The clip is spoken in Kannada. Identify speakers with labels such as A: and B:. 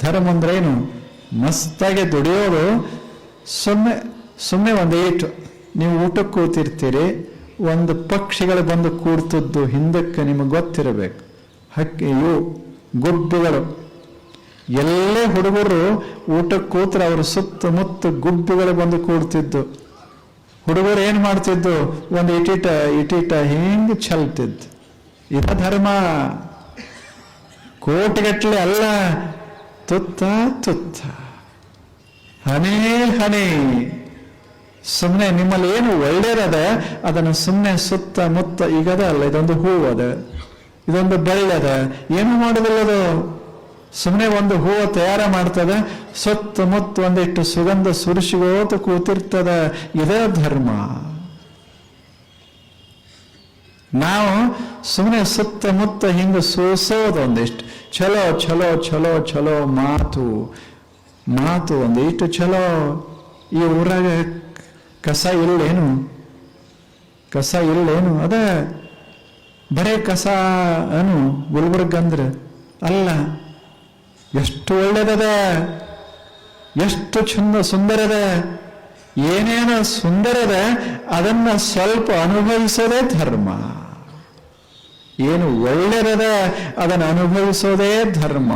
A: ಧರ್ಮ ಅಂದ್ರೆ ಏನು? ಮಸ್ತಾಗಿ ದುಡಿಯೋದು. ಸುಮ್ಮನೆ ಒಂದು ಏಟು ನೀವು ಊಟಕ್ಕೆ ಕೂತಿರ್ತೀರಿ, ಒಂದು ಪಕ್ಷಿಗಳು ಬಂದು ಕೂಡ್ತದ್ದು ಹಿಂದಕ್ಕೆ ನಿಮಗೆ ಗೊತ್ತಿರಬೇಕು. ಇವು ಗುಬ್ಬಿಗಳು. ಎಲ್ಲೇ ಹುಡುಗರು ಊಟಕ್ಕೆ ಕೂತ್ರೆ ಅವ್ರ ಸುತ್ತಮುತ್ತ ಗುಬ್ಬಿಗಳು ಬಂದು ಕೂಡ್ತಿದ್ದು. ಹುಡುಗರು ಏನು ಮಾಡ್ತಿದ್ದು? ಒಂದು ಇಟಿಟ ಹಿಂಗೆ ಚೆಲ್ತಿದ್ದು. ಇದ ಧರ್ಮ. ಕೋಟಿಗಟ್ಟಲೆ ಅಲ್ಲ, ತುತ್ತ ತುತ್ತ, ಹನೇ ಹನೇ. ಸುಮ್ಮನೆ ನಿಮ್ಮಲ್ಲಿ ಏನು ಒಳ್ಳೇದದ ಅದನ್ನು ಸುಮ್ಮನೆ ಸುತ್ತಮುತ್ತ. ಈಗದ ಅಲ್ಲ, ಇದೊಂದು ಹೂವು ಅದ, ಇದೊಂದು ಬಳ್ಳಿಯದ, ಏನು ಮಾಡೋದಿಲ್ಲದು. ಸುಮ್ಮನೆ ಒಂದು ಹೂವು ತಯಾರ ಮಾಡ್ತದೆ, ಸುತ್ತಮುತ್ತ ಒಂದಿಟ್ಟು ಸುಗಂಧ ಸುರಿಸಿಗೋತ ಕೂತಿರ್ತದ. ಇದೇ ಧರ್ಮ. ನಾವು ಸುಮ್ಮನೆ ಸುತ್ತಮುತ್ತ ಹಿಂಗೆ ಸೋಸೋದು ಒಂದಿಷ್ಟು ಚಲೋ ಚಲೋ ಚಲೋ ಚಲೋ ಮಾತು ಒಂದಿಷ್ಟು ಚಲೋ. ಈ ಊರಾಗ ಕಸ ಇಲ್ಲೇನು? ಅದ ಬರೇ ಕಸ ಅನು ಗುಲ್ಬರ್ಗ ಅಂದ್ರೆ ಅಲ್ಲ. ಎಷ್ಟು ಒಳ್ಳೇದದ, ಎಷ್ಟು ಸುಂದರದ, ಏನೇನು ಸುಂದರದ ಅದನ್ನ ಸ್ವಲ್ಪ ಅನುಭವಿಸೋದೇ ಧರ್ಮ. ಏನು ಒಳ್ಳೆಯದ ಅದನ್ನು ಅನುಭವಿಸೋದೇ ಧರ್ಮ.